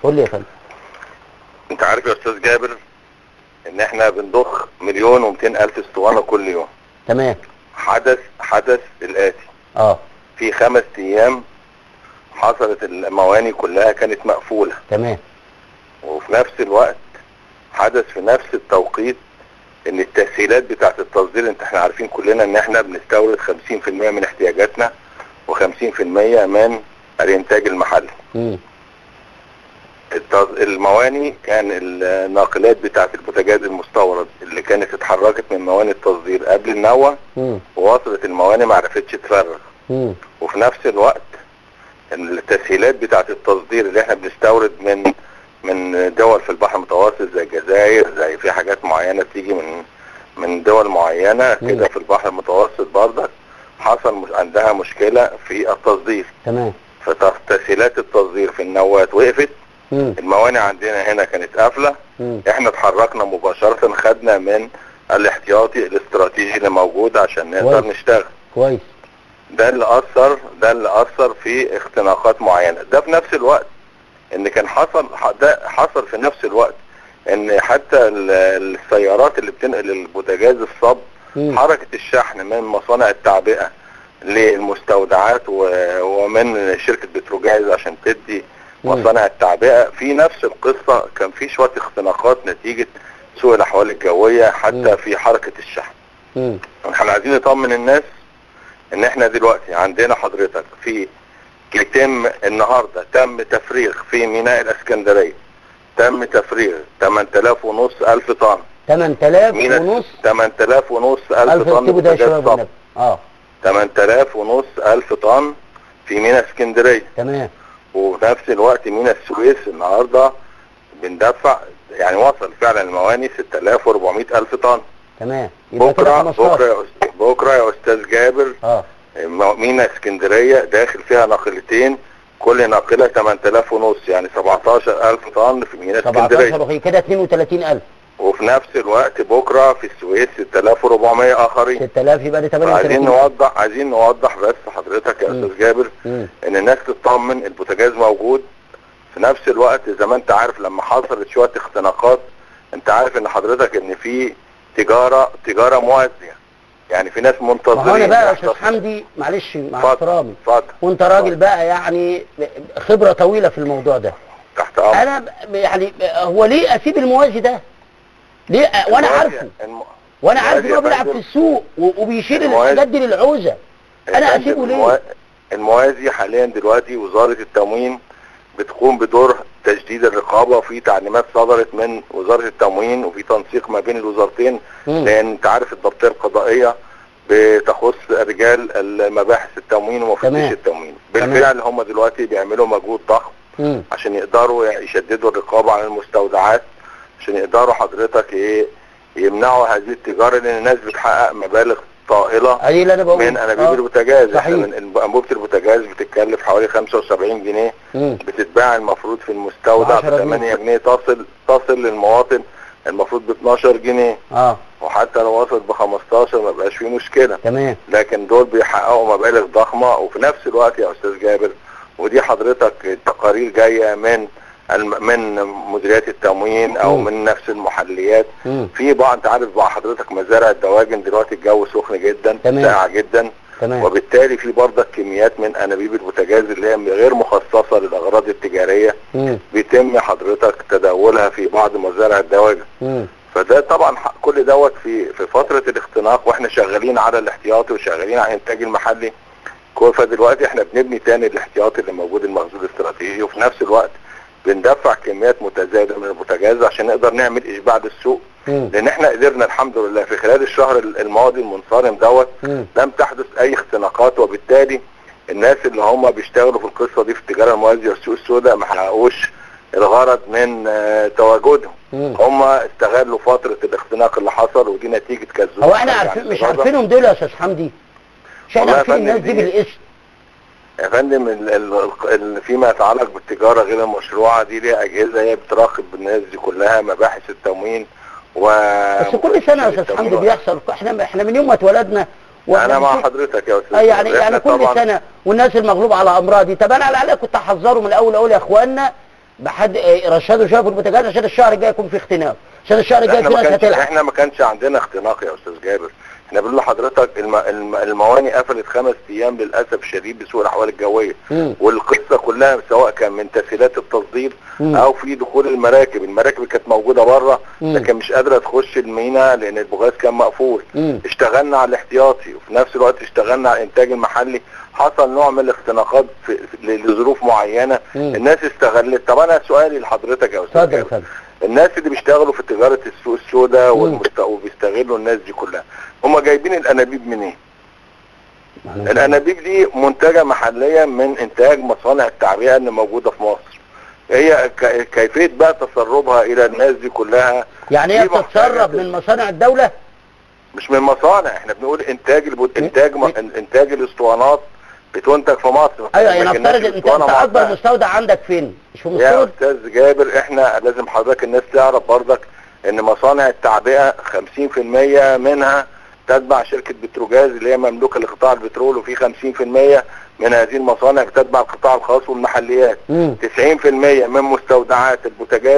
قول لي يا فندم. انت عارف يا استاذ جابر ان احنا بنضخ 1,200,000 اسطوانه كل يوم. تمام. حدث الاتي. اه في 5 ايام حصلت المواني كلها كانت مقفوله. تمام. وفي نفس الوقت حدث في نفس التوقيت ان التسهيلات بتاعت التصدير، احنا عارفين كلنا ان احنا بنستورد 50% من احتياجاتنا و50% من الانتاج المحلي. المواني كان الناقلات بتاعت البوتاجاز المستورد اللي كانت اتحركت من مواني التصدير قبل النوة ووصلت المواني ما عرفتش تفرغ. وفي نفس الوقت التسهيلات بتاعت التصدير اللي احنا بنستورد من دول في البحر المتوسط زي الجزائر، زي في حاجات معينة تيجي من دول معينة كده في البحر المتوسط برضك حصل عندها مشكلة في التصدير. تمام. فتسهيلات التصدير في النوات وقفت. المواني عندنا هنا كانت قافلة. احنا اتحركنا مباشرة، خدنا من الاحتياطي الاستراتيجي اللي موجود عشان نقدر نشتغل. كويس. ده اللي اثر في اختناقات معينة. ده في نفس الوقت ان كان حصل في نفس الوقت ان حتى السيارات اللي بتنقل البوتاجاز الصب حركة الشحن من مصانع التعبئة للمستودعات ومن شركة بتروجاز عشان تدي مصانع التعبئة في نفس القصة كان في شوية اختناقات نتيجة سوء الاحوال الجوية حتى في حركة الشحن. احنا عايزين نطمن الناس ان احنا دلوقتي عندنا حضرتك في النهاردة تم تفريغ في ميناء الاسكندرية، تم تفريغ 8,500 طن. 8,500 طن بوتاجاز صب. 8,500 طن في ميناء اسكندرية. تمام. وفي نفس الوقت ميناء السويس النهاردة بندفع يعني وصل فعلا المواني 6,400,000 طن. تمام. بكرة يا استاذ جابر ميناء اسكندرية داخل فيها ناقلتين، كل ناقلة 8,500 يعني 17,000 طن في ميناء اسكندرية. 17 كده 32,000. وفي نفس الوقت بكرة في السويس 6,400 اخرين. 6,000 يبقى دي 38. عايزين نوضح بس حضرتك يا استاذ جابر ان الناس تطمن البوتاجاز موجود. في نفس الوقت زي ما انت عارف لما حصلت شوية اختناقات انت عارف ان حضرتك ان في تجارة موازية، يعني في ناس منتظرين. ما هو انا بقى يا استاذ حمدي معلش مع احترامي وانت راجل بقى يعني خبرة طويلة في الموضوع ده. تحت امر. انا يعني هو ليه اسيب الموازي ده؟ ليه وانا عارفه ان هو بيلعب في السوق وبيشيل الحاجات دي للعوزة، انا اسيبه ليه؟ الموازي حاليا دلوقتي وزارة التموين بتقوم بدور تجديد الرقابة، وفي تعليمات صدرت من وزارة التموين وفي تنسيق ما بين الوزارتين، لان انت عارف الضبطية القضائية بتخص رجال المباحث التموين ومفتش التموين. بالفعل هم دلوقتي بيعملوا مجهود ضخم عشان يقدروا يشددوا الرقابة على المستودعات، عشان يقدروا حضرتك يمنعوا هذه التجارة، لان الناس بتحقق مبالغ طائلة من انابيب البوتاجاز. انبوبة البوتاجاز بتتكلف حوالي 75 جنيه بتتباع المفروض في المستودع ب 8 جنيه تصل للمواطن المفروض ب 12 جنيه. وحتى لو وصلت ب 15 ما بقاش فيه مشكلة. تمام. لكن دول بيحققوا مبالغ ضخمة. وفي نفس الوقت يا استاذ جابر ودي حضرتك التقارير جاية من مديريات التموين او من نفس المحليات. في بعض انت عارف بقى حضرتك مزارع الدواجن دلوقتي الجو سخن جدا ساقع جدا. وبالتالي في برضك كميات من انابيب البوتاجاز اللي هي غير مخصصة للاغراض التجارية بيتم حضرتك تداولها في بعض مزارع الدواجن. فده طبعا كل دوت في فترة الاختناق واحنا شغالين على الاحتياطي وشغالين على الانتاج المحلي. فدلوقتي احنا بنبني تاني الاحتياطي اللي موجود المخزون الاستراتيجي، وفي نفس الوقت بندفع كميات متزايدة من البوتاجاز عشان نقدر نعمل اشباع للسوق. لان احنا قدرنا الحمد لله في خلال الشهر الماضي المنصرم دوت لم تحدث اي اختناقات، وبالتالي الناس اللي هم بيشتغلوا في القصة دي في التجارة الموازية والسوق السوداء ما حققوش الغرض من تواجدهم. هم استغلوا فترة الاختناق اللي حصل ودي نتيجة كذوب. هو احنا مش عارفينهم دول يا استاذ حمدي؟ مش احنا عارفين الناس دي بالاسم يا فندم؟ فيما يتعلق بالتجارة غير المشروعة دي ليها اجهزة هي بتراقب الناس دي كلها، مباحث التموين بس كل سنة يا استاذ حمدي بيحصل. احنا من يوم ما اتولدنا انا مع حضرتك يا استاذ. يعني كل سنة والناس المغلوبة على امرها دي. طب انا على الاقل كنت احذره من الاول اقول يا اخوانا بحد رشدوا شويه في البوتاجاز عشان الشهر الجاي يكون في اختناق، عشان الشهر الجاي في ناس هتلعب. احنا ما كانش عندنا اختناق يا استاذ جابر، احنا بنقول لحضرتك المواني قفلت 5 ايام للاسف الشديد بسوء الاحوال الجويه، والقصه كلها سواء كان من تسهيلات التصدير او في دخول المراكب اللي كانت موجوده بره لكن مش قادره تخش الميناء لان البوغاز كان مقفول. اشتغلنا على الاحتياطي وفي نفس الوقت اشتغلنا على الانتاج المحلي، حصل نوع من الاختناقات لظروف معينه الناس استغلت. طب انا سؤالي لحضرتك يا استاذ جابر، الناس اللي بيشتغلوا في تجاره السوق السوداء وبيستغلوا الناس دي كلها، هم جايبين الانابيب منين؟ الانابيب دي منتجه محليه من انتاج مصانع التعبئه اللي موجوده في مصر. هي كيفيه بقى تسربها الى الناس دي كلها. يعني هي بتتسرب من مصانع الدوله؟ مش من مصانع، احنا بنقول انتاج الاسطوانات بتنتج في مصر. ايوه، يعني نفترض انت اكبر مستودع عندك فين؟ مش في مصر يا استاذ جابر؟ احنا لازم حضرتك الناس تعرف برضك ان مصانع التعبئه 50% منها تتبع شركه بتروجاز اللي هي مملوكه لقطاع البترول، وفي 50% من هذه المصانع تتبع القطاع الخاص والمحليات. 90% من مستودعات البوتاجاز